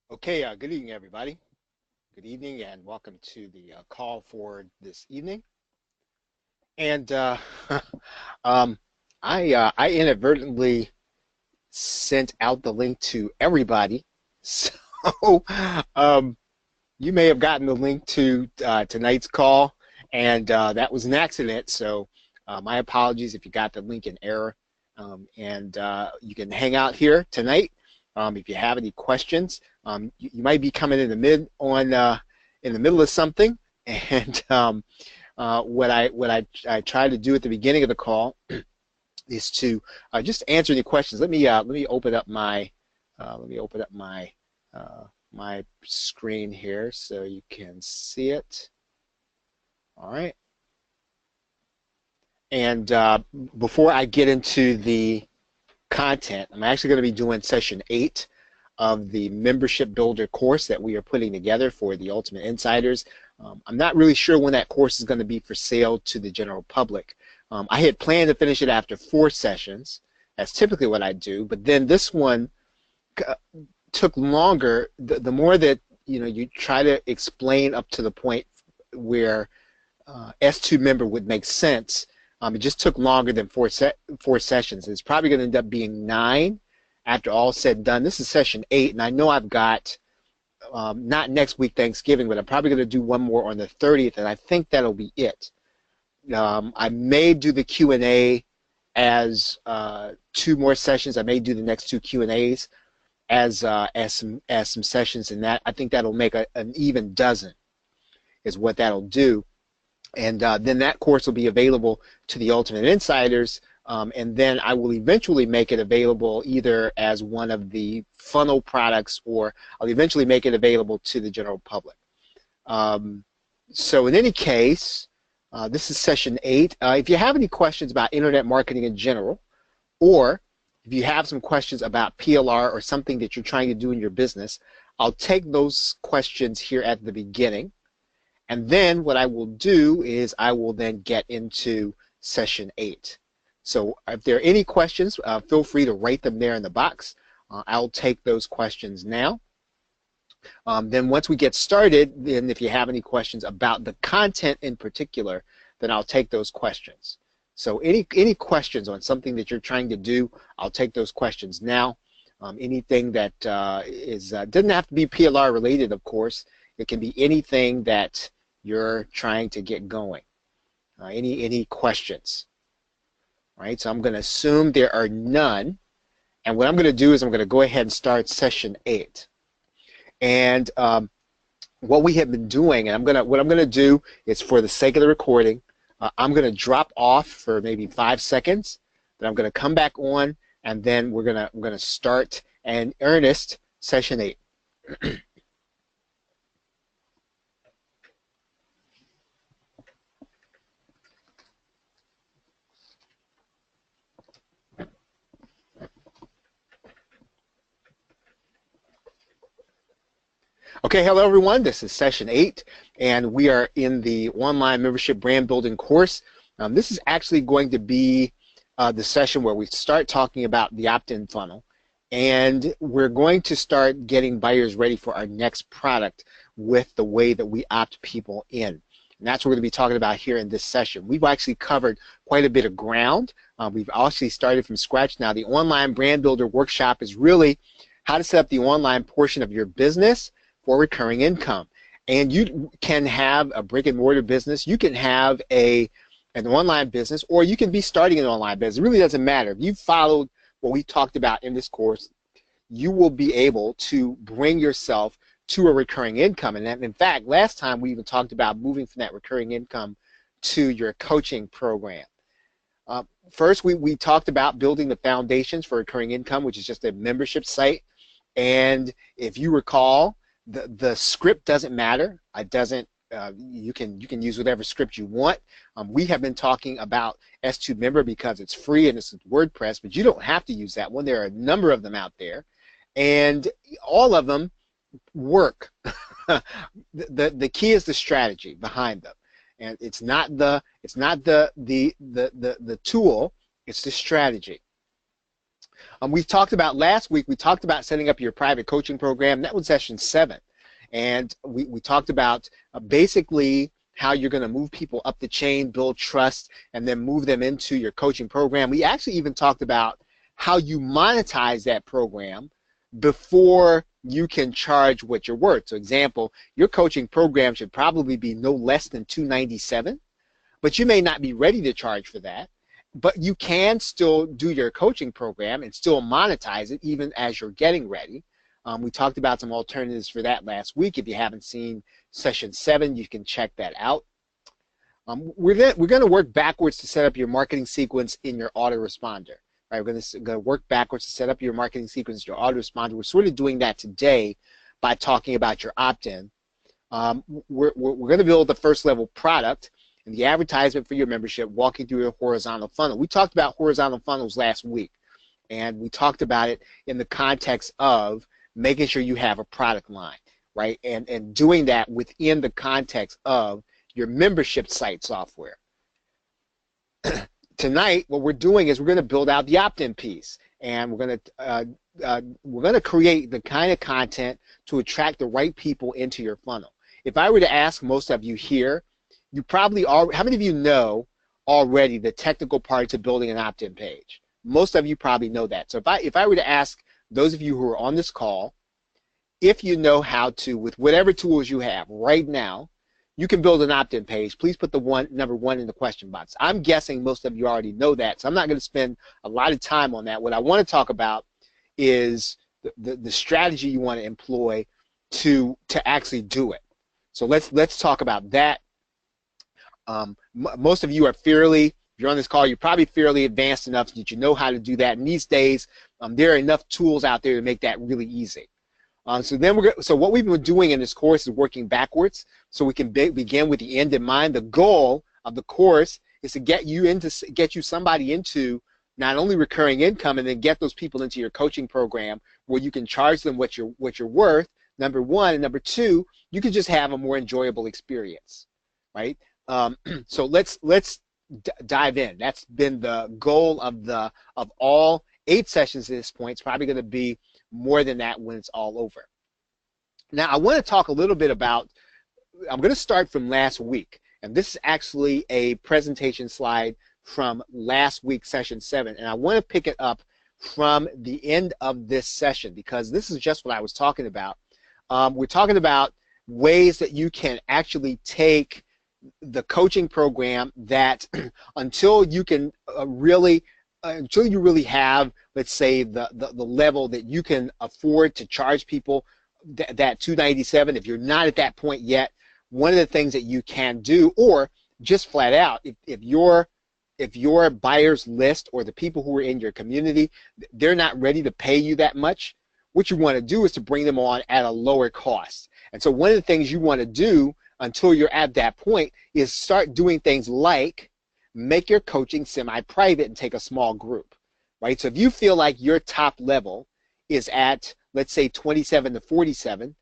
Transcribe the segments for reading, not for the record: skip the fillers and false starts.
Okay, good evening, everybody. Good evening, and welcome to the call for this evening. And um, I inadvertently sent out the link to everybody, so um, you may have gotten the link to tonight's call, and that was an accident. So my apologies if you got the link in error. And you can hang out here tonight if you have any questions. You might be coming in the in the middle of something, and what I try to do at the beginning of the call is to just answer any questions. Let me open up my my screen here so you can see it. All right. And before I get into the content, I'm actually going to be doing session 8 of the membership builder course that we are putting together for the Ultimate Insiders. I'm not really sure when that course is going to be for sale to the general public. I had planned to finish it after 4 sessions. That's typically what I do, but then this one took longer. The more that you try to explain up to the point where S2 member would make sense, it just took longer than 4 sessions. It's probably going to end up being 9 after all said and done. This is session 8, and I know I've got not next week Thanksgiving, but I'm probably going to do one more on the 30th, and I think that'll be it. I may do the Q&A as 2 more sessions. I may do the next 2 Q&As as some sessions, and that I think that'll make an even dozen is what that'll do. And then that course will be available to the Ultimate Insiders, and then I will eventually make it available either as one of the funnel products, or I'll eventually make it available to the general public. So in any case, this is session 8. If you have any questions about internet marketing in general, or if you have some questions about PLR or something that you're trying to do in your business, I'll take those questions here at the beginning. And then what I will do is I will then get into session 8. So if there are any questions, feel free to write them there in the box. I'll take those questions now. Then once we get started, then if you have any questions about the content in particular, then I'll take those questions. So any questions on something that you're trying to do, I'll take those questions now. Anything that doesn't have to be PLR related, of course. It can be anything that you're trying to get going. Any questions? Right, so I'm going to assume there are none, and what I'm going to do is I'm going to go ahead and start session 8. And what we have been doing, and what I'm going to do is, for the sake of the recording, I'm going to drop off for maybe 5 seconds. Then I'm going to come back on, and then we're going to start in earnest session 8. Okay, hello everyone. This is session 8, and we are in the online membership brand building course. This is actually going to be the session where we start talking about the opt-in funnel, and we're going to start getting buyers ready for our next product with the way that we opt people in. And that's what we're going to be talking about here in this session. We've actually covered quite a bit of ground. We've actually started from scratch now. The online brand builder workshop is really how to set up the online portion of your business for recurring income. And you can have a brick and mortar business, you can have an online business, or you can be starting an online business. It really doesn't matter. If you followed what we talked about in this course, you will be able to bring yourself to a recurring income. And in fact, last time we even talked about moving from that recurring income to your coaching program. First, we talked about building the foundations for recurring income, which is just a membership site. And if you recall, the script doesn't matter. It doesn't. You can use whatever script you want. We have been talking about S2 Member because it's free and it's WordPress, but you don't have to use that one. There are a number of them out there, and all of them work. The key is the strategy behind them, and it's not the tool. It's the strategy. We talked about last week, we talked about setting up your private coaching program. That was session 7. And we talked about basically how you're going to move people up the chain, build trust, and then move them into your coaching program. We actually even talked about how you monetize that program before you can charge what you're worth. So example, your coaching program should probably be no less than $297, but you may not be ready to charge for that. But you can still do your coaching program and still monetize it even as you're getting ready. We talked about some alternatives for that last week. If you haven't seen session 7, you can check that out. We're going to work backwards to set up your marketing sequence in your autoresponder. Right, we're going to work backwards to set up your marketing sequence, your autoresponder. We're sort of doing that today by talking about your opt-in. We're going to build the first level product and the advertisement for your membership, walking through your horizontal funnel. We talked about horizontal funnels last week, and we talked about it in the context of making sure you have a product line, right? And doing that within the context of your membership site software. Tonight, what we're doing is we're going to build out the opt-in piece, and we're going to create the kind of content to attract the right people into your funnel. If I were to ask most of you here, you probably are. How many of you know already the technical parts of building an opt-in page? Most of you probably know that. So if I were to ask those of you who are on this call, if you know how to, with whatever tools you have right now, you can build an opt-in page. Please put the number 1 in the question box. I'm guessing most of you already know that, so I'm not going to spend a lot of time on that. What I want to talk about is the strategy you want to employ to actually do it. So let's talk about that. Most of you are if you're on this call, you're probably fairly advanced enough that you know how to do that. And these days, there are enough tools out there to make that really easy. So what we've been doing in this course is working backwards, so we can begin with the end in mind. The goal of the course is to get you somebody into not only recurring income, and then get those people into your coaching program where you can charge them what you're worth. Number 1, and number 2, you can just have a more enjoyable experience, right? So let's dive in. That's been the goal of all 8 sessions at this point. It's probably going to be more than that when it's all over. Now, I want to talk a little bit about, I'm going to start from last week, and this is actually a presentation slide from last week's session 7, and I want to pick it up from the end of this session because this is just what I was talking about. We're talking about ways that you can actually take the coaching program that until you can until you really have, let's say, the level that you can afford to charge people that $297. If you're not at that point yet, one of the things that you can do, or just flat out, if your buyers list or the people who are in your community, they're not ready to pay you that much, what you want to do is to bring them on at a lower cost. And so one of the things you want to do until you're at that point is start doing things like make your coaching semi-private and take a small group, right? So if you feel like your top level is at, let's say, 27 to 47,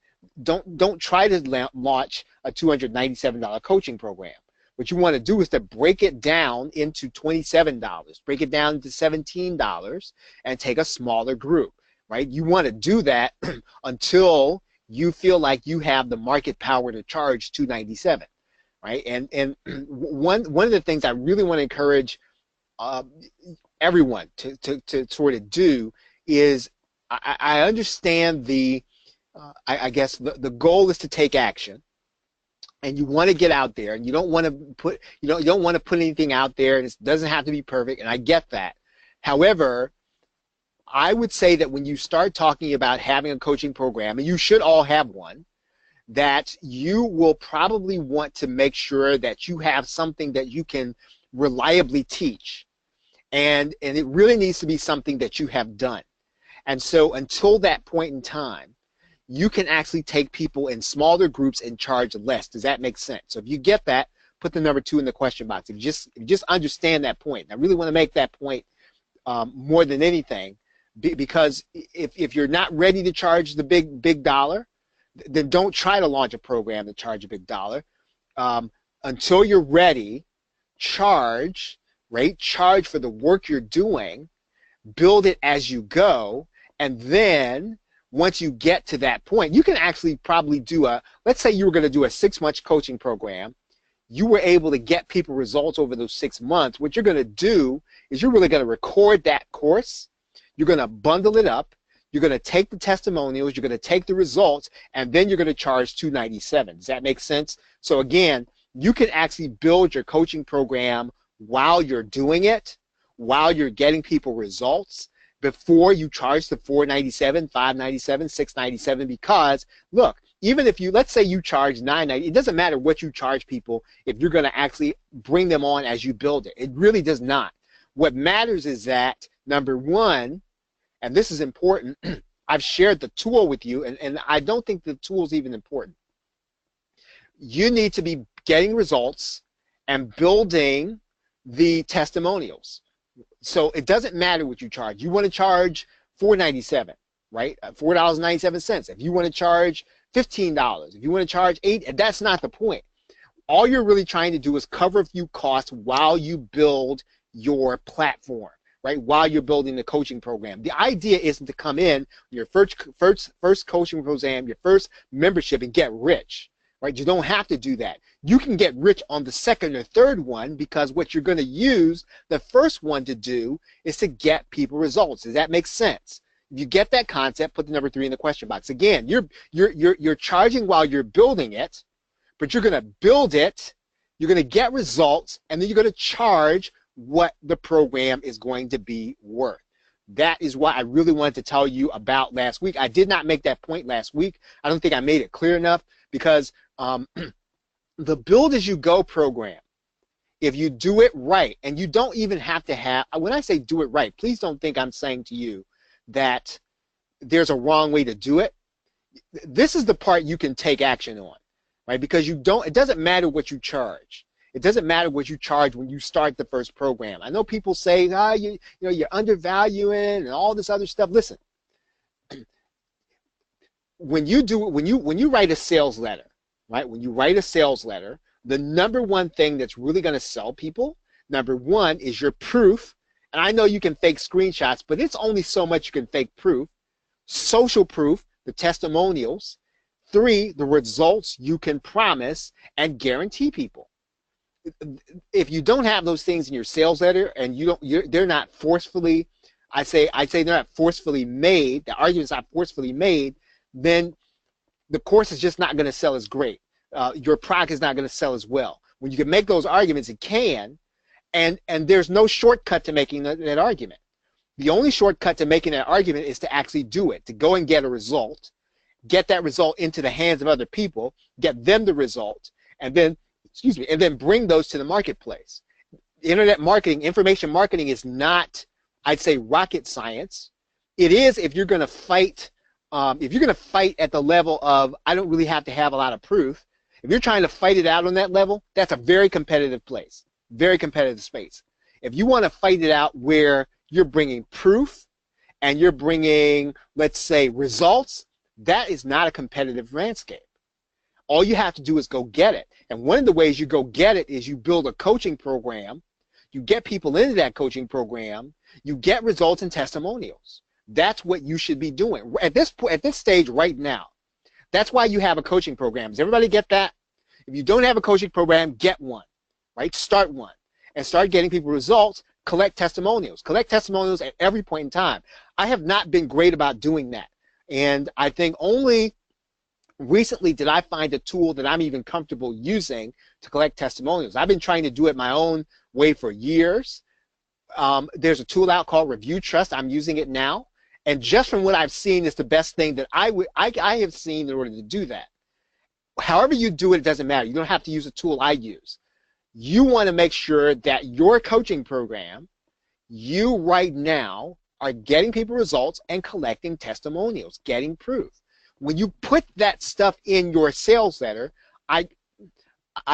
don't try to launch a $297 coaching program. What you want to do is to break it down into $27, break it down to $17, and take a smaller group, right? You want to do that until you feel like you have the market power to charge $297, right? And one of the things I really want to encourage everyone to sort of do is, I understand I guess the goal is to take action, and you want to get out there, and you don't want to put anything out there, and it doesn't have to be perfect, and I get that. However, I would say that when you start talking about having a coaching program, and you should all have one, that you will probably want to make sure that you have something that you can reliably teach, and it really needs to be something that you have done. And so until that point in time, you can actually take people in smaller groups and charge less. Does that make sense? So if you get that, put the number 2 in the question box. If you just understand that point. I really want to make that point more than anything, because if you're not ready to charge the big dollar, then don't try to launch a program to charge a big dollar. Until you're ready, charge, right? Charge for the work you're doing, build it as you go, and then once you get to that point, you can actually probably do let's say you were going to do a 6-month coaching program. You were able to get people results over those 6 months. What you're going to do is you're really going to record that course. You're going to bundle it up. You're going to take the testimonials. You're going to take the results, and then you're going to charge $297. Does that make sense? So again, you can actually build your coaching program while you're doing it, while you're getting people results, before you charge the $497, $597, $697. Because look, even if let's say you charge $990, it doesn't matter what you charge people if you're going to actually bring them on as you build it. It really does not. What matters is that, number one, and this is important, I've shared the tool with you, and I don't think the tool is even important. You need to be getting results and building the testimonials. So it doesn't matter what you charge. You want to charge $4.97, right? $4.97. If you want to charge $15, if you want to charge $8, that's not the point. All you're really trying to do is cover a few costs while you build your platform, right? While you're building the coaching program. The idea isn't to come in your first coaching program, your first membership, and get rich, right? You don't have to do that. You can get rich on the second or third one, because what you're going to use the first one to do is to get people results. Does that make sense? If you get that concept, put the number 3 in the question box. Again, you're charging while you're building it, but you're going to build it, you're going to get results, and then you're going to charge what the program is going to be worth. That is what I really wanted to tell you about last week. I did not make that point last week. I don't think I made it clear enough, because the build as you go program, if you do it right, and you don't even have to have, when I say do it right, please don't think I'm saying to you that there's a wrong way to do it. This is the part you can take action on, right? Because it doesn't matter what you charge. It doesn't matter what you charge when you start the first program. I know people say, you're undervaluing and all this other stuff. Listen, when you write a sales letter, right? When you write a sales letter, the number one thing that's really going to sell people, number one, is your proof. And I know you can fake screenshots, but it's only so much you can fake proof. Social proof, the testimonials. 3, the results you can promise and guarantee people. If you don't have those things in your sales letter, and they're not forcefully, I say they're not forcefully made, the argument's not forcefully made, then the course is just not going to sell as great. Your product is not going to sell as well. When you can make those arguments, it can, and there's no shortcut to making that argument. The only shortcut to making that argument is to actually do it, to go and get a result, get that result into the hands of other people, get them the result, and then bring those to the marketplace. Internet marketing, information marketing is not, I'd say, rocket science. It is if you're going to fight. If you're going to fight at the level of, I don't really have to have a lot of proof. If you're trying to fight it out on that level, that's a very competitive place, very competitive space. If you want to fight it out where you're bringing proof and you're bringing, let's say, results, that is not a competitive landscape. All you have to do is go get it. And one of the ways you go get it is you build a coaching program, you get people into that coaching program, you get results and testimonials. That's what you should be doing at this stage right now. That's why you have a coaching program. Does everybody get that? If you don't have a coaching program, get one, right? Start one and start getting people results. Collect testimonials. Collect testimonials at every point in time. I have not been great about doing that. And I think only recently did I find a tool that I'm even comfortable using to collect testimonials. I've been trying to do it my own way for years. There's a tool out called Review Trust. I'm using it now. And just from what I've seen, it's the best thing that I have seen in order to do that. However you do it, it doesn't matter. You don't have to use a tool I use. You want to make sure that your coaching program, you right now are getting people results and collecting testimonials, getting proof. When you put that stuff in your sales letter, I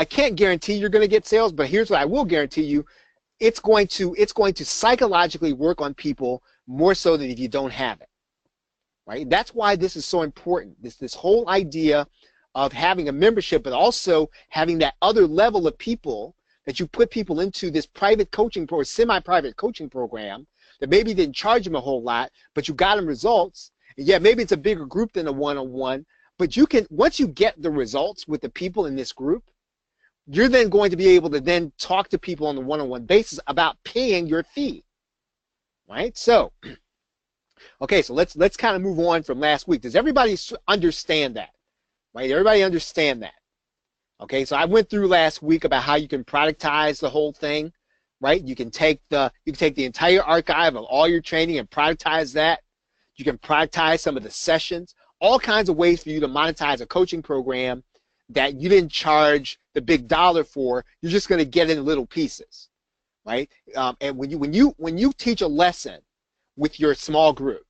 can't guarantee you're going to get sales, but here's what I will guarantee you. It's going to psychologically work on people more so than if you don't have it, right? That's why this is so important. This whole idea of having a membership, but also having that other level of people that you put people into this private coaching or semi-private coaching program that maybe didn't charge them a whole lot, but you got them results. And yeah, maybe it's a bigger group than a one-on-one, but you can, once you get the results with the people in this group, you're then going to be able to then talk to people on the one-on-one basis about paying your fee, right? So, okay, so let's kind of move on from last week. Does everybody understand that? Right? Everybody understand that? Okay, so I went through last week about how you can productize the whole thing, right? You can take the entire archive of all your training and productize that. You can productize some of the sessions, all kinds of ways for you to monetize a coaching program that you didn't charge the big dollar for. You're just going to get in little pieces, right? And when you teach a lesson with your small group,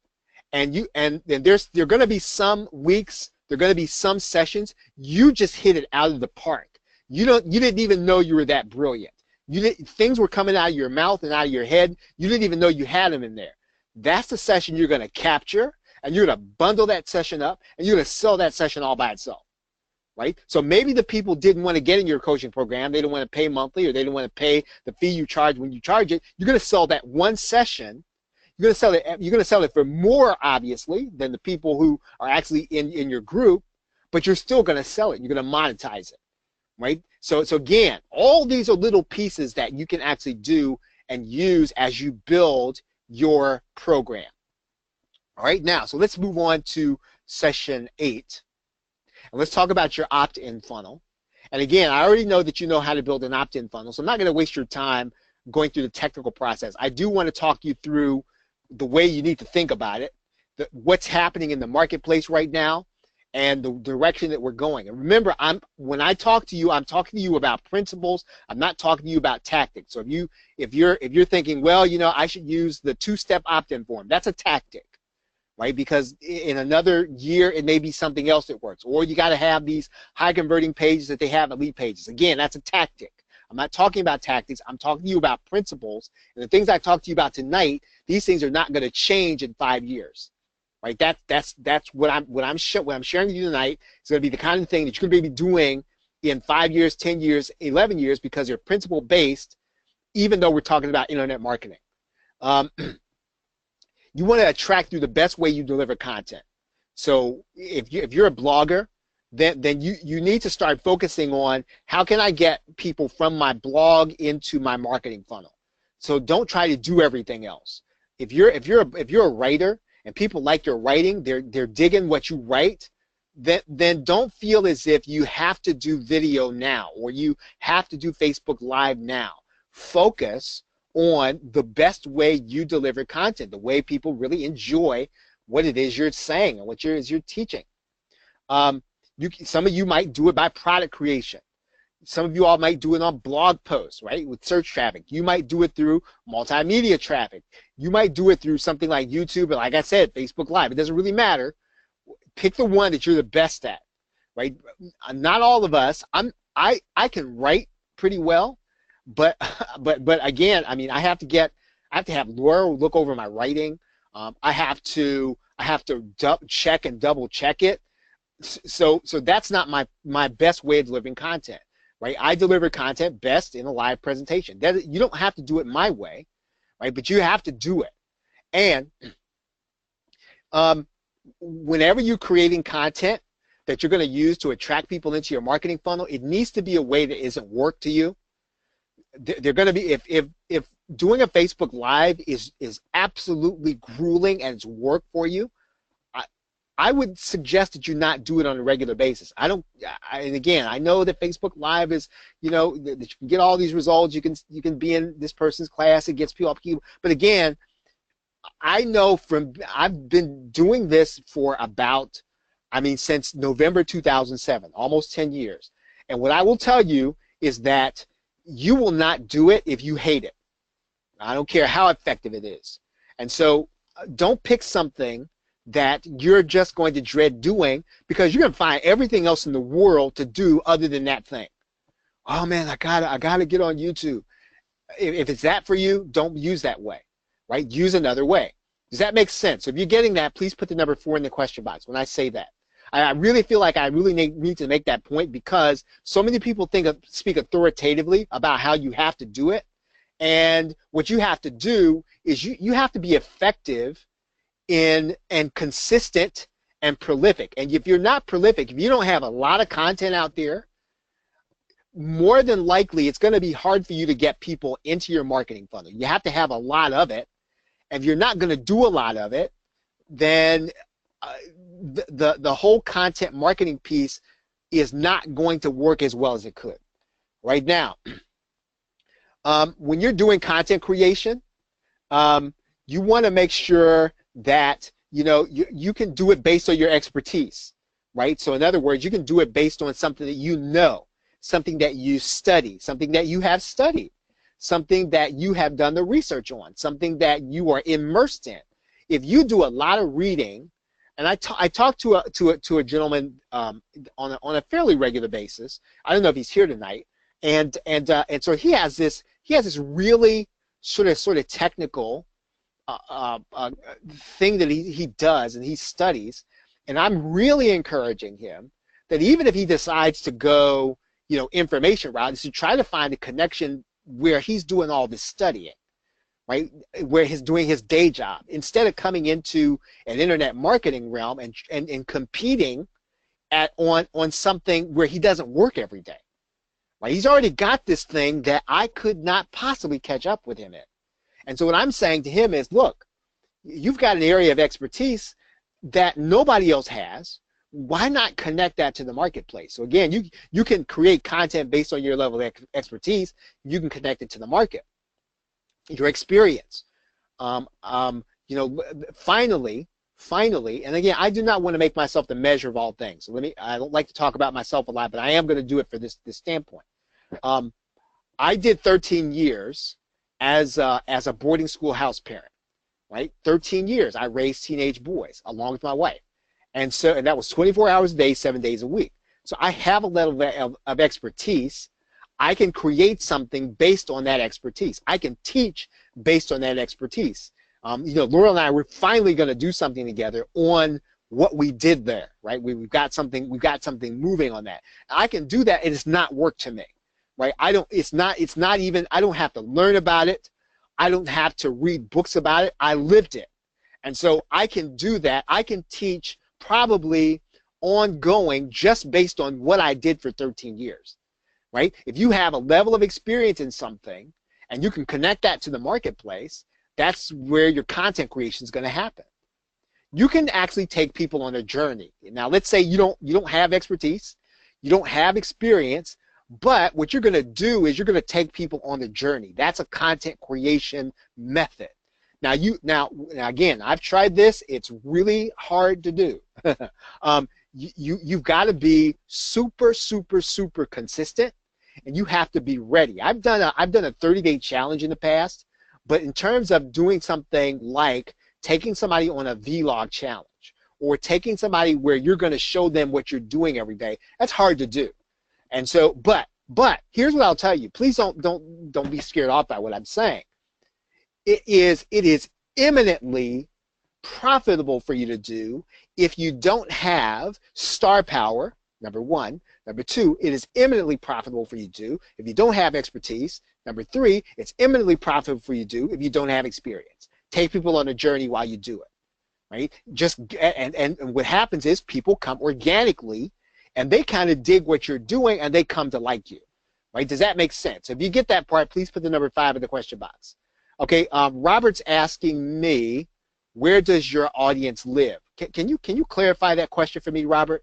and there are going to be some weeks, there are going to be some sessions you just hit it out of the park. You didn't even know you were that brilliant. Things were coming out of your mouth and out of your head. You didn't even know you had them in there. That's the session you're going to capture, and you're going to bundle that session up, and you're going to sell that session all by itself. Right? So maybe the people didn't want to get in your coaching program. They didn't want to pay monthly, or they didn't want to pay the fee you charge when you charge it. You're going to sell that one session. You're going to sell it for more, obviously, than the people who are actually in your group, but you're still going to sell it. You're going to monetize it, right? So again, all these are little pieces that you can actually do and use as you build your program. All right, now, so let's move on to session 8. And let's talk about your opt-in funnel. And again, I already know that you know how to build an opt-in funnel, so I'm not going to waste your time going through the technical process. I do want to talk you through the way you need to think about it, what's happening in the marketplace right now, and the direction that we're going. And remember, when I talk to you, I'm talking to you about principles. I'm not talking to you about tactics. So if you're thinking, well, I should use the 2-step opt-in form, that's a tactic. Right? Because in another year, it may be something else that works. Or you got to have these high converting pages that they have elite pages. Again, that's a tactic. I'm not talking about tactics. I'm talking to you about principles. And the things I talked to you about tonight, these things are not going to change in 5 years. Right? That's what I'm sharing with you tonight. It's going to be the kind of thing that you're going to be doing in 5 years, 10 years, 11 years, because they're principle based, even though we're talking about internet marketing. You want to attract through the best way you deliver content. So if you're a blogger, then you need to start focusing on how can I get people from my blog into my marketing funnel. So don't try to do everything else. If you're a writer and people like your writing, they're digging what you write, then don't feel as if you have to do video now or you have to do Facebook Live now. Focus on the best way you deliver content, the way people really enjoy what it is you're saying and what you're teaching. Some of you might do it by product creation. Some of you all might do it on blog posts, right, with search traffic. You might do it through multimedia traffic. You might do it through something like YouTube, or like I said, Facebook Live. It doesn't really matter. Pick the one that you're the best at, right? Not all of us. I can write pretty well. But again, I mean, I have to have Laura look over my writing. I have to check and double check it. So that's not my best way of delivering content, right? I deliver content best in a live presentation. You don't have to do it my way, right? But you have to do it. And whenever you're creating content that you're going to use to attract people into your marketing funnel, it needs to be a way that isn't work to you. They're going to be, if doing a Facebook Live is absolutely grueling and it's work for you, I would suggest that you not do it on a regular basis. And again, I know that Facebook Live is, that you can get all these results. You can be in this person's class. It gets people up. But again, I know I've been doing this for since November 2007, almost 10 years. And what I will tell you is that you will not do it if you hate it. I don't care how effective it is. And so don't pick something that you're just going to dread doing, because you're going to find everything else in the world to do other than that thing. Oh man, I gotta get on YouTube. If it's that for you, don't use that way, right? Use another way. Does that make sense? So if you're getting that, please put the number 4 in the question box when I say that. I really feel like I really need to make that point, because so many people speak authoritatively about how you have to do it, And what you have to do is you have to be effective in and consistent and prolific. And if you're not prolific, if you don't have a lot of content out there, more than likely it's going to be hard for you to get people into your marketing funnel. You have to have a lot of it. If you're not going to do a lot of it, then the whole content marketing piece is not going to work as well as it could. Right now, when you're doing content creation, you want to make sure that you can do it based on your expertise, right? So in other words, you can do it based on something that you know, something that you study, something that you have studied, something that you have done the research on, something that you are immersed in. If you do a lot of reading, and I talk to a gentleman on a fairly regular basis. I don't know if he's here tonight, and so he has this really sort of technical thing that he does and he studies, and I'm really encouraging him that even if he decides to go information route, is to try to find a connection where he's doing all this studying, right, where he's doing his day job, instead of coming into an internet marketing realm and competing on something where he doesn't work every day. Right? He's already got this thing that I could not possibly catch up with him in. And so what I'm saying to him is, look, you've got an area of expertise that nobody else has. Why not connect that to the marketplace? So again, you can create content based on your level of expertise. You can connect it to the market, your experience. Finally, and again, I do not want to make myself the measure of all things. So I don't like to talk about myself a lot, but I am going to do it for this standpoint. I did 13 years as a boarding school house parent, right? 13 years. I raised teenage boys along with my wife. And that was 24 hours a day, 7 days a week. So I have a level of expertise. I can create something based on that expertise. I can teach based on that expertise. Laurel and I, we're finally going to do something together on what we did there, right? We've got something moving on that. I can do that, and it's not work to me, right? I don't have to learn about it. I don't have to read books about it. I lived it. And so I can do that. I can teach probably ongoing just based on what I did for 13 years, right? If you have a level of experience in something and you can connect that to the marketplace, that's where your content creation is going to happen. You can actually take people on a journey. Now, let's say you don't have expertise, you don't have experience, but what you're going to do is you're going to take people on the journey. That's a content creation method. Now again, I've tried this. It's really hard to do. You've got to be super consistent, and you have to be ready. I've done a 30-day challenge in the past, but in terms of doing something like taking somebody on a vlog challenge or taking somebody where you're going to show them what you're doing every day, that's hard to do. And so, but here's what I'll tell you. Please don't be scared off by what I'm saying. It is eminently profitable for you to do if you don't have star power, number one. Number two, it is eminently profitable for you to do if you don't have expertise. Number three, it's eminently profitable for you to do if you don't have experience. Take people on a journey while you do it, right? And what happens is people come organically, and they kind of dig what you're doing, and they come to like you, right? Does that make sense? If you get that part, please put the number 5 in the question box. Okay, Robert's asking me, where does your audience live? Can you clarify that question for me, Robert?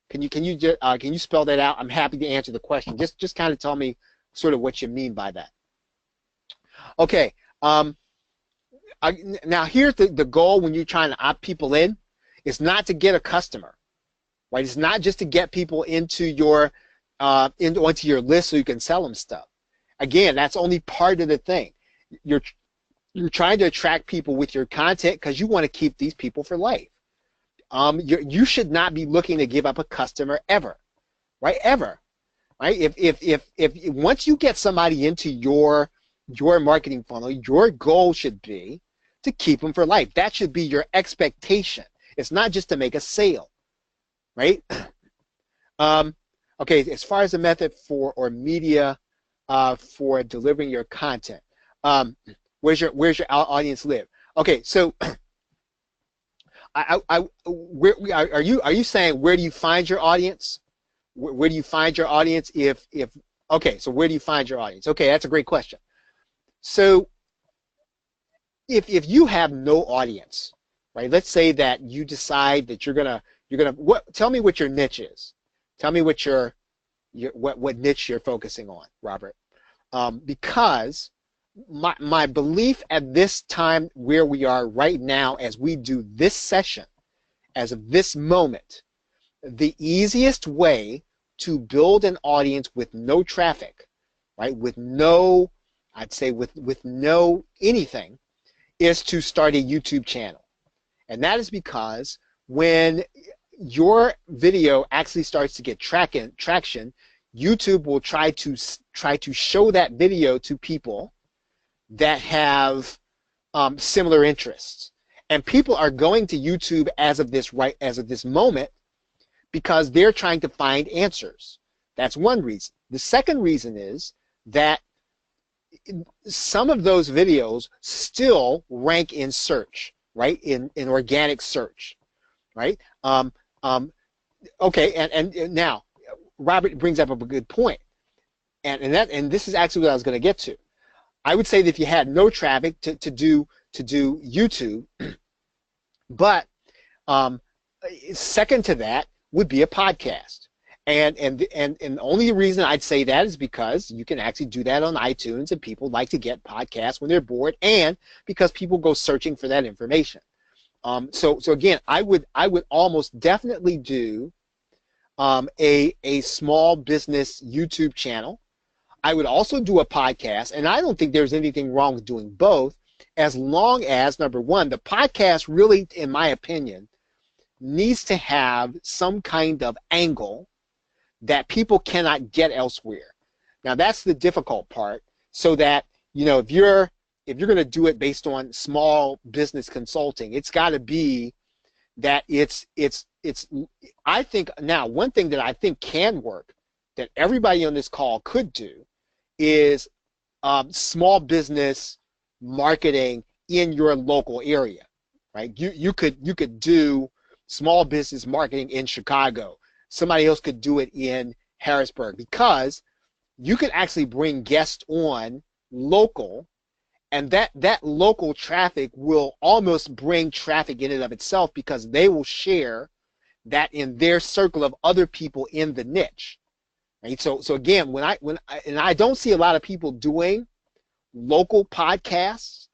Can you spell that out? I'm happy to answer the question. Just kind of tell me sort of what you mean by that. Okay. Now here's the goal when you're trying to opt people in. It's not to get a customer, right? It's not just to get people into your onto your list so you can sell them stuff. Again, that's only part of the thing. You're trying to attract people with your content because you want to keep these people for life. You should not be looking to give up a customer ever, right? Ever, right? If once you get somebody into your marketing funnel, your goal should be to keep them for life. That should be your expectation. It's not just to make a sale, right? Okay, as far as the method for or media for delivering your content. Where's your audience live? Okay, so are you saying where do you find your audience? Where do you find your audience if okay, so where do you find your audience? Okay, that's a great question. So if you have no audience, right? Let's say that you decide that you're gonna tell me what your niche is. Tell me what what niche you're focusing on, Robert. Because my belief at this time where we are right now as we do this session, as of this moment, the easiest way to build an audience with no traffic, right? With no, I'd say with no anything, is to start a YouTube channel. And that is because when your video actually starts to get traction, YouTube will try to show that video to people that have similar interests. And people are going to YouTube as of this moment because they're trying to find answers. That's one reason. The second reason is that some of those videos still rank in search, right? In organic search, right? Okay, and now Robert brings up a good point, and this is actually what I was going to get to. I would say that if you had no traffic to do YouTube, but second to that would be a podcast. And the only reason I'd say that is because you can actually do that on iTunes, and people like to get podcasts when they're bored, and because people go searching for that information. So again, I would almost definitely do a small business YouTube channel. I would also do a podcast, and I don't think there's anything wrong with doing both, as long as, number one, the podcast really, in my opinion, needs to have some kind of angle that people cannot get elsewhere. Now that's the difficult part, so that, you know, if you're going to do it based on small business consulting, it's got to be that it's I think now one thing that I think can work that everybody on this call could do is small business marketing in your local area, right? You could do small business marketing in Chicago. Somebody else could do it in Harrisburg, because you could actually bring guests on local, and that local traffic will almost bring traffic in and of itself, because they will share that in their circle of other people in the niche. Right? So again, when I don't see a lot of people doing local podcasts.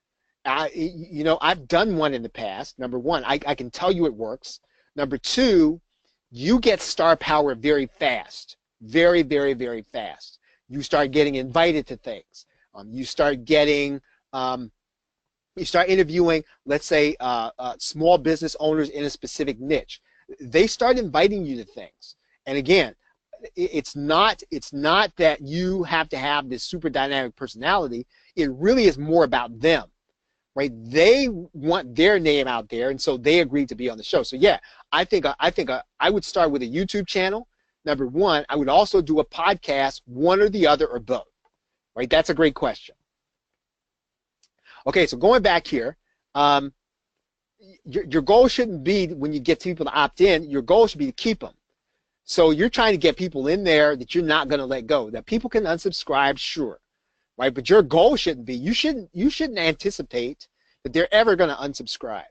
You know, I've done one in the past. Number one, I can tell you it works. Number two, you get star power very fast, very, very, very fast. You start getting invited to things. You start getting, you start interviewing, let's say, small business owners in a specific niche. They start inviting you to things. And again, it's not that you have to have this super dynamic personality. It really is more about them. Right? They want their name out there, and so they agreed to be on the show. So yeah, I think I would start with a YouTube channel. Number one, I would also do a podcast, one or the other or both. Right? That's a great question. Okay, so going back here, your goal shouldn't be when you get people to opt in. Your goal should be to keep them. So you're trying to get people in there that you're not going to let go. That people can unsubscribe, sure. Right, but your goal shouldn't be. You shouldn't anticipate that they're ever going to unsubscribe.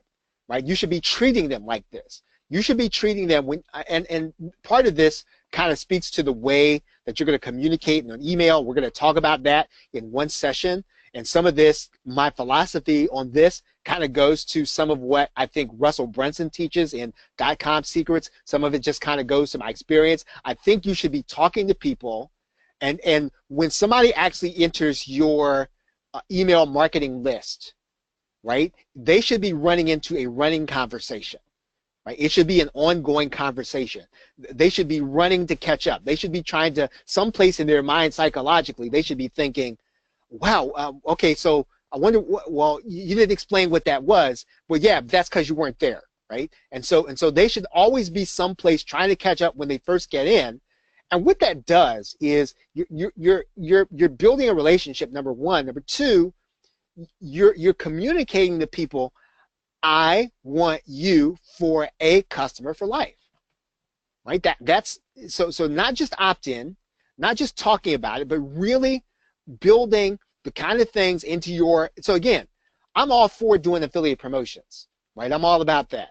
Right, you should be treating them like this. You should be treating them when, and part of this kind of speaks to the way that you're going to communicate in an email. We're going to talk about that in one session, and some of this, my philosophy on this, kind of goes to some of what I think Russell Brunson teaches in .com Secrets. Some of it just kind of goes to my experience. I think you should be talking to people. And when somebody actually enters your email marketing list, right, they should be running into a running conversation, right? It should be an ongoing conversation. They should be running to catch up. They should be trying to, someplace in their mind psychologically, they should be thinking, wow, okay, so I wonder, well, you didn't explain what that was. Well, yeah, that's because you weren't there, right? And so they should always be someplace trying to catch up when they first get in. And what that does is you're building a relationship, number one. Number two, you're communicating to people, I want you for a customer for life. Right? That's so not just opt-in, not just talking about it, but really building the kind of things into your. So again, I'm all for doing affiliate promotions, right? I'm all about that.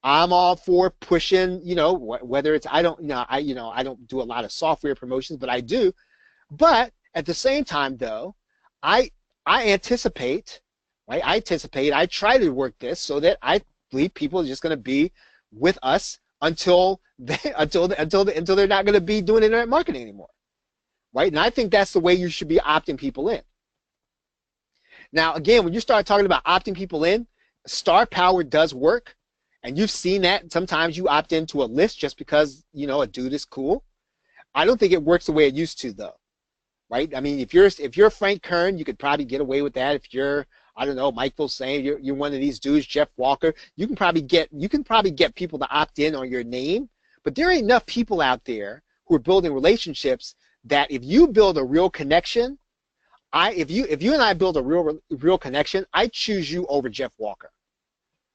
I'm all for pushing, whether it's I don't do a lot of software promotions, but I do. But at the same time, though, I anticipate, right? I try to work this so that I believe people are just going to be with us until they're not going to be doing internet marketing anymore, right? And I think that's the way you should be opting people in. Now, again, when you start talking about opting people in, star power does work, and you've seen that. Sometimes you opt into a list just because a dude is cool. I don't think it works the way it used to, though, right? I mean, if you're Frank Kern, you could probably get away with that. If you're, I don't know, Mike Vilsain, you're one of these dudes, Jeff Walker, you can probably get people to opt in on your name. But there ain't enough people out there who are building relationships that if you build a real connection, if you and I build a real connection, I choose you over Jeff Walker,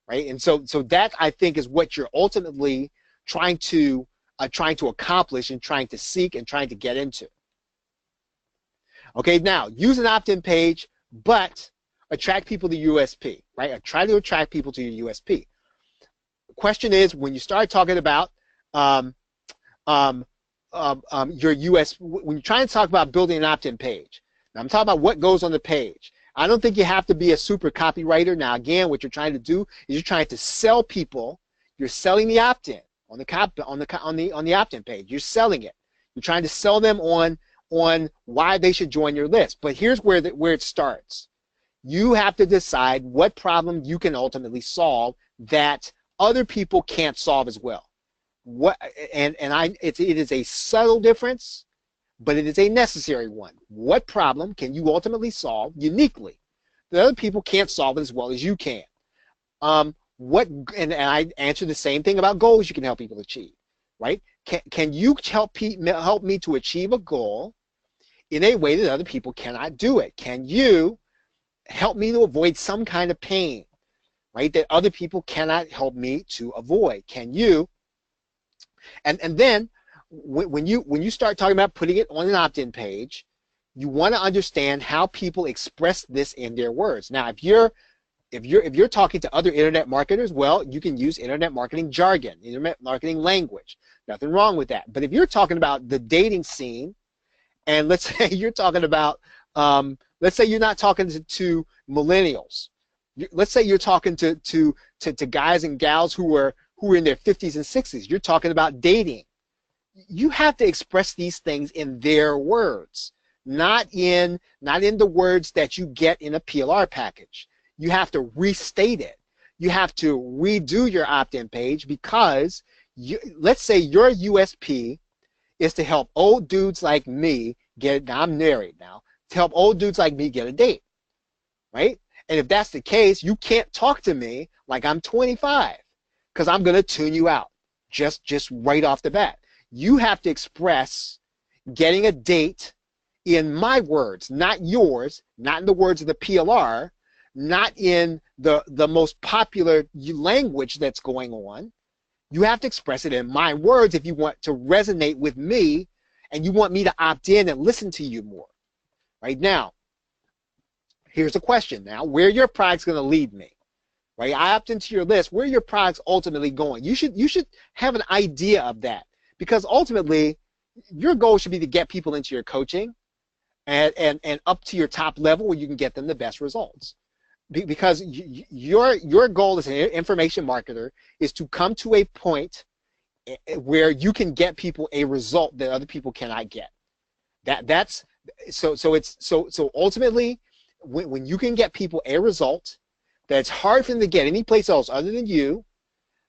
right? And so that I think is what you're ultimately trying to accomplish and trying to seek and trying to get into. Okay, now use an opt-in page, but attract people to USP, right? Try to attract people to your USP. The question is, when you start talking about your US, when you're trying to talk about building an opt-in page, now I'm talking about what goes on the page. I don't think you have to be a super copywriter. Now, again, what you're trying to do is you're trying to sell people. You're selling the opt-in on the opt-in page. You're selling it. You're trying to sell them on why they should join your list. But here's where it starts. You have to decide what problem you can ultimately solve that other people can't solve as well. It is a subtle difference, but it is a necessary one. What problem can you ultimately uniquely that other people can't solve it as well as you can? And I answer the same thing about goals you can help people achieve, right? Can you help me to achieve a goal in a way that other people cannot do it? Can you help me to avoid some kind of pain, right, that other people cannot help me to avoid? Can you? And then when you start talking about putting it on an opt-in page, you want to understand how people express this in their words. Now, if you're talking to other internet marketers, well, you can use internet marketing jargon, internet marketing language. Nothing wrong with that. But if you're talking about the dating scene, and let's say you're talking about, let's say you're not talking to millennials. Let's say you're talking to guys and gals who are in their 50s and 60s. You're talking about dating. You have to express these things in their words, not in the words that you get in a PLR package. You have to restate it. You have to redo your opt-in page because let's say your USP is to help old dudes like me now I'm married now, to help old dudes like me get a date, right? And if that's the case, you can't talk to me like I'm 25 because I'm going to tune you out just right off the bat. You have to express getting a date in my words, not yours, not in the words of the PLR, not in the most popular language that's going on. You have to express it in my words if you want to resonate with me and you want me to opt in and listen to you more. Right now, here's a question now. Where your product's going to lead me? Right? I opt into your list. Where your product's ultimately going? You should have an idea of that because ultimately your goal should be to get people into your coaching and up to your top level where you can get them the best results. Because your goal as an information marketer is to come to a point where you can get people a result that other people cannot get. So ultimately, when you can get people a result that's hard for them to get any place else other than you,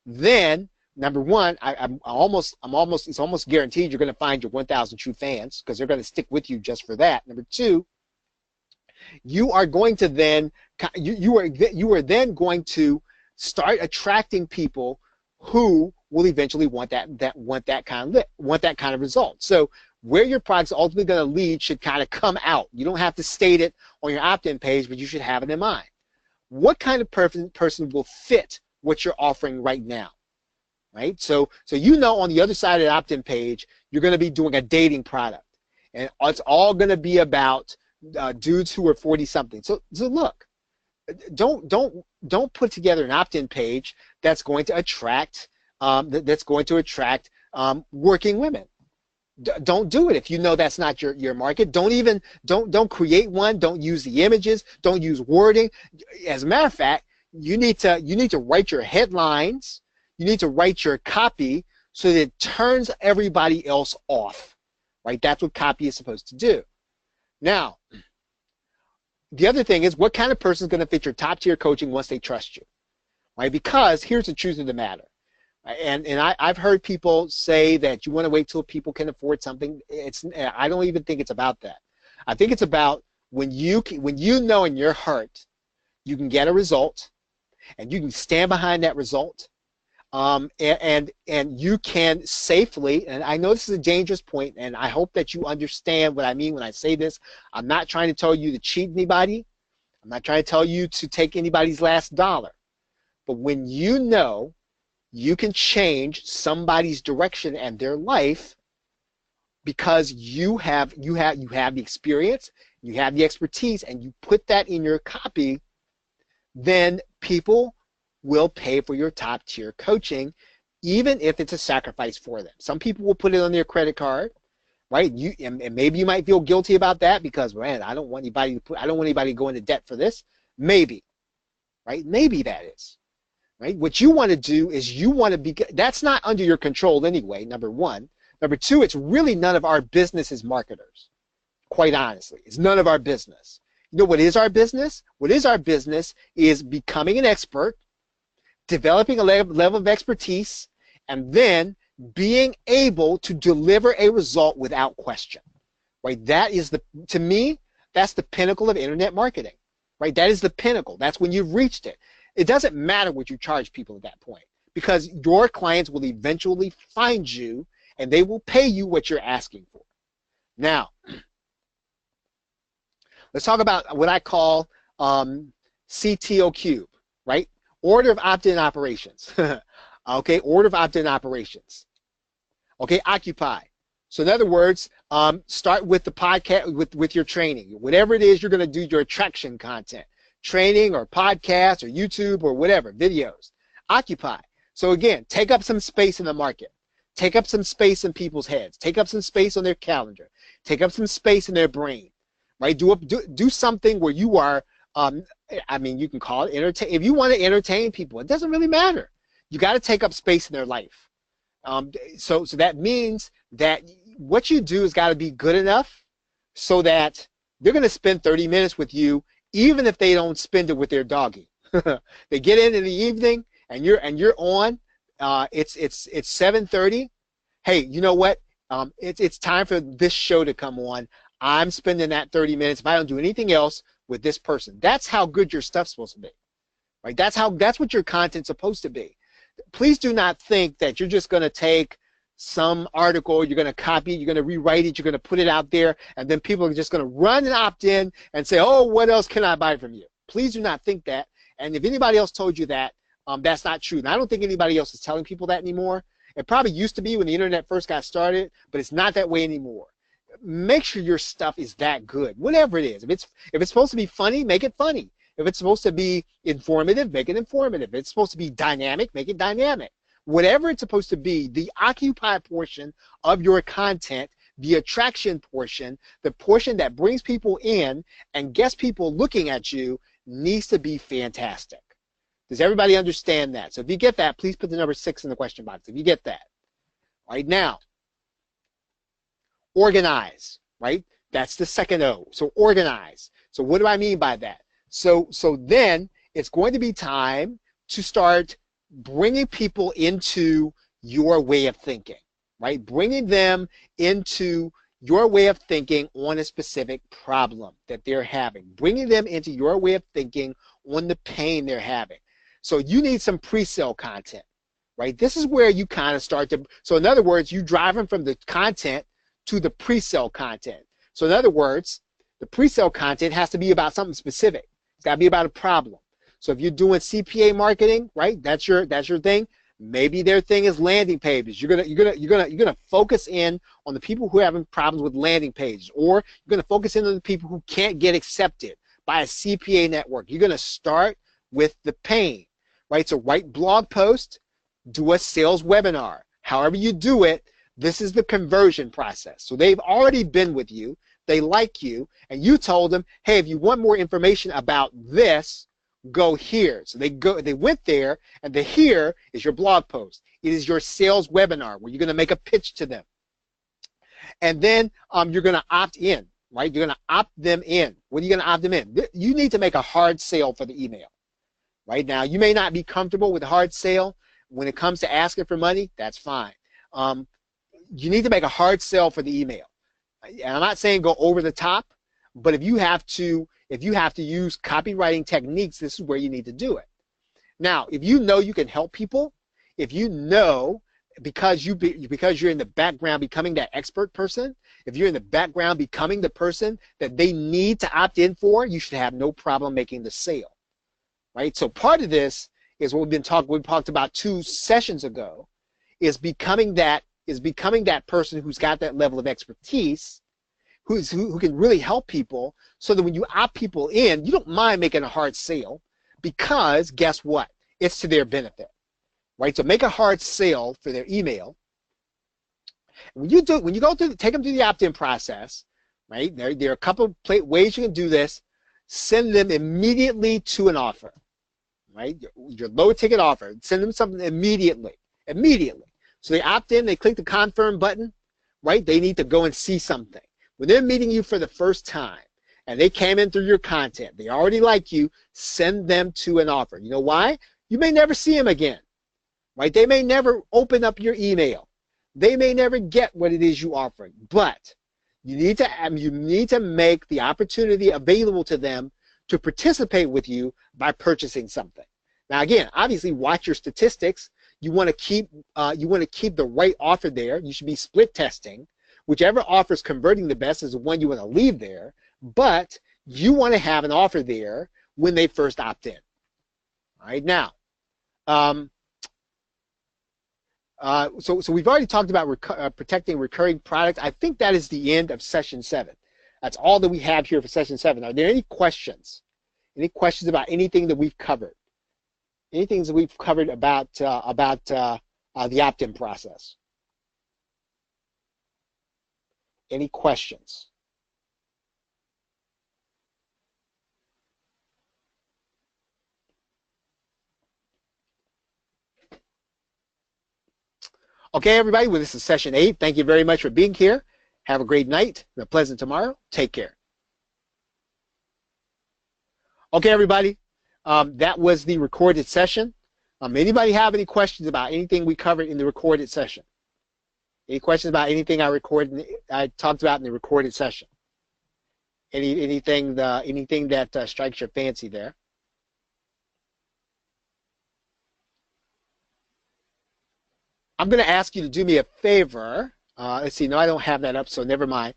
then number one, it's almost guaranteed you're going to find your 1,000 true fans because they're going to stick with you just for that. Number two, you are going to then you are then going to start attracting people who will eventually want that kind of result. So where your product's ultimately going to lead should kind of come out. You don't have to state it on your opt-in page, but you should have it in mind. What kind of person will fit what you're offering right now? Right? So you know on the other side of the opt-in page, you're going to be doing a dating product. And it's all going to be about dudes who are 40-something. So look, don't put together an opt-in page that's going to attract working women. Don't do it if you know that's not your market. Don't create one. Don't use the images. Don't use wording. As a matter of fact, you need to write your headlines. You need to write your copy so that it turns everybody else off. Right? That's what copy is supposed to do. Now, the other thing is, what kind of person is going to fit your top tier coaching once they trust you? Right? Because here's the truth of the matter. And I've heard people say that you want to wait till people can afford something. I don't even think it's about that. I think it's about when you know in your heart you can get a result and you can stand behind that result, and you can safely, and I know this is a dangerous point, and I hope that you understand what I mean when I say this. I'm not trying to tell you to cheat anybody. I'm not trying to tell you to take anybody's last dollar. But when you know you can change somebody's direction and their life because you have the experience, you have the expertise, and you put that in your copy, then people will pay for your top tier coaching, even if it's a sacrifice for them. Some people will put it on their credit card, right? And maybe you might feel guilty about that because, man, I don't want anybody to go into debt for this. Maybe, right? Maybe that is. Right? What you want to do is that's not under your control anyway, number one. Number two, it's really none of our business as marketers. Quite honestly, it's none of our business. You know what is our business? What is our business is becoming an expert, developing a level of expertise, and then being able to deliver a result without question. Right? That is to me, that's the pinnacle of internet marketing. Right? That is the pinnacle. That's when you've reached it. It doesn't matter what you charge people at that point because your clients will eventually find you and they will pay you what you're asking for. Now, let's talk about what I call CTO cube, right? Order of opt-in operations. Okay, order of opt-in operations. Okay, occupy. So in other words, start with the podcast, with your training. Whatever it is you're going to do, your attraction content. Training or podcast or YouTube or whatever, videos. Occupy. So again, take up some space in the market. Take up some space in people's heads. Take up some space on their calendar. Take up some space in their brain. Right? Do something where you are, I mean, you can call it entertain. If you want to entertain people, it doesn't really matter. You got to take up space in their life. So that means that what you do has got to be good enough so that they're going to spend 30 minutes with you even if they don't spend it with their doggy. They get in the evening and you're on. It's 7:30. Hey, you know what? It's time for this show to come on. I'm spending that 30 minutes if I don't do anything else with this person. That's how good your stuff's supposed to be. Right? That's what your content's supposed to be. Please do not think that you're just going to take some article, you're going to copy it, you're going to rewrite it, you're going to put it out there, and then people are just going to run and opt in and say, oh, what else can I buy from you? Please do not think that. And if anybody else told you that, that's not true. And I don't think anybody else is telling people that anymore. It probably used to be when the internet first got started, but it's not that way anymore. Make sure your stuff is that good, whatever it is. If it's supposed to be funny, make it funny. If it's supposed to be informative, make it informative. If it's supposed to be dynamic, make it dynamic. Whatever it's supposed to be, the occupy portion of your content, the attraction portion, the portion that brings people in and gets people looking at you needs to be fantastic. Does everybody understand that? So if you get that, please put the number 6 in the question box. If you get that. Right now, organize, right? That's the second O. So organize. So what do I mean by that? So then it's going to be time to start bringing people into your way of thinking, right? Bringing them into your way of thinking on a specific problem that they're having. Bringing them into your way of thinking on the pain they're having. So you need some pre-sale content, right? This is where you kind of start to, so in other words, you drive them from the content to the pre-sale content. So in other words, the pre-sale content has to be about something specific. It's got to be about a problem. So if you're doing CPA marketing, right, that's your thing. Maybe their thing is landing pages. You're gonna focus in on the people who are having problems with landing pages, or you're gonna focus in on the people who can't get accepted by a CPA network. You're gonna start with the pain, right? So write blog posts, do a sales webinar. However you do it, this is the conversion process. So they've already been with you, they like you, and you told them, hey, if you want more information about this, go here. So they went there, and the here is your blog post. It is your sales webinar where you're going to make a pitch to them. And then you're going to opt in, right? You're going to opt them in. What are you going to opt them in? You need to make a hard sale for the email. Right now, you may not be comfortable with a hard sale. When it comes to asking for money, that's fine. You need to make a hard sell for the email. And I'm not saying go over the top, but if you have to use copywriting techniques, this is where you need to do it. Now, if you know you can help people, if you know because you're in the background becoming that expert person, if you're in the background becoming the person that they need to opt in for, you should have no problem making the sale. Right? So part of this is what we talked about 2 sessions ago, is becoming that person who's got that level of expertise, who can really help people, so that when you opt people in, you don't mind making a hard sale, because guess what? It's to their benefit, right? So make a hard sale for their email. When you go through, take them through the opt-in process, right? There are a couple of ways you can do this. Send them immediately to an offer, right? Your low ticket offer. Send them something immediately. So they opt in, they click the confirm button, right? They need to go and see something. When they're meeting you for the first time and they came in through your content, they already like you, send them to an offer. You know why? You may never see them again, right? They may never open up your email. They may never get what it is you're offering, but you need to make the opportunity available to them to participate with you by purchasing something. Now again, obviously watch your statistics. You want to keep the right offer there. You should be split testing. Whichever offer is converting the best is the one you want to leave there, but you want to have an offer there when they first opt in. All right, now, so we've already talked about protecting recurring products. I think that is the end of session 7. That's all that we have here for session 7. Are there any questions? Any questions about anything that we've covered? Anything that we've covered about the opt-in process? Any questions? Okay, everybody, well, this is session 8. Thank you very much for being here. Have a great night and a pleasant tomorrow. Take care. Okay, everybody, that was the recorded session. Anybody have any questions about anything we covered in the recorded session? Any questions about anything I talked about in the recorded session? Anything that strikes your fancy there? I'm going to ask you to do me a favor. Let's see. No, I don't have that up, so never mind.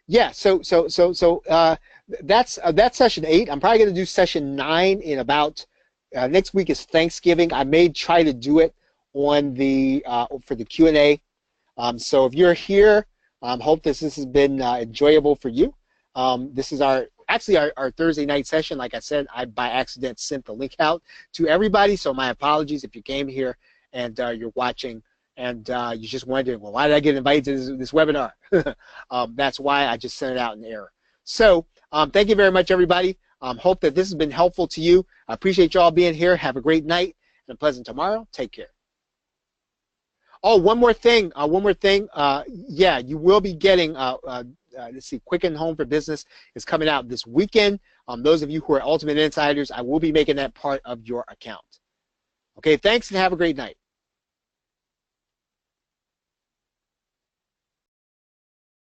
Yeah. So that's session 8. I'm probably going to do session 9 in about next week is Thanksgiving. I may try to do it on the for the Q&A. So if you're here, hope this has been enjoyable for you. This is actually our Thursday night session. Like I said, I by accident sent the link out to everybody, so my apologies if you came here and you're watching and you're just wondering, well, why did I get invited to this webinar? That's why I just sent it out in error. So thank you very much, everybody. Hope that this has been helpful to you. I appreciate you all being here. Have a great night and a pleasant tomorrow. Take care. Oh, one more thing. Yeah, you will be getting, let's see, Quicken Home for Business is coming out this weekend. Those of you who are Ultimate Insiders, I will be making that part of your account. Okay, thanks and have a great night.